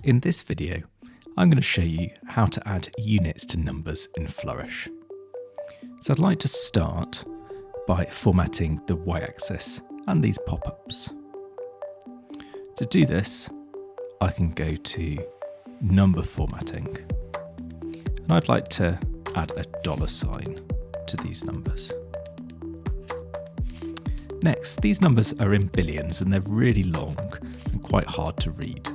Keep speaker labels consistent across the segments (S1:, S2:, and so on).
S1: In this video, I'm going to show you how to add units to numbers in Flourish. So I'd like to start by formatting the y-axis and these pop-ups. To do this, I can go to number formatting, and I'd like to add a $sign to these numbers. Next, these numbers are in billions and they're really long and quite hard to read.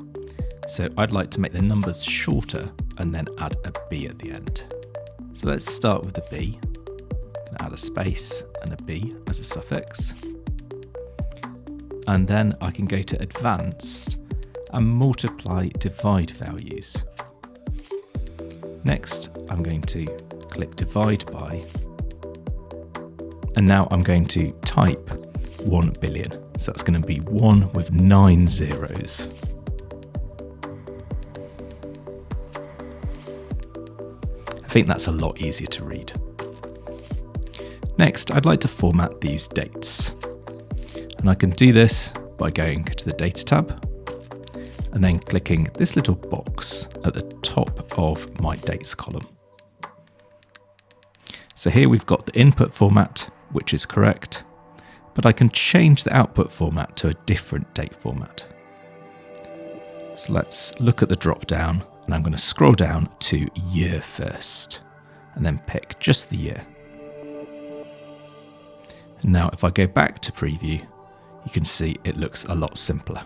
S1: So I'd like to make the numbers shorter and then add a B at the end. So let's start with a B. Add a space and a B as a suffix. And then I can go to advanced and multiply divide values. Next, I'm going to click divide by. And now I'm going to type 1 billion. So that's going to be 1 with 9 zeros. I think that's a lot easier to read. Next, I'd like to format these dates. And I can do this by going to the Data tab and then clicking this little box at the top of my dates column. So here we've got the input format, which is correct, but I can change the output format to a different date format. So let's look at the drop down, and I'm going to scroll down to year first and then pick just the year. And now if I go back to preview, you can see it looks a lot simpler.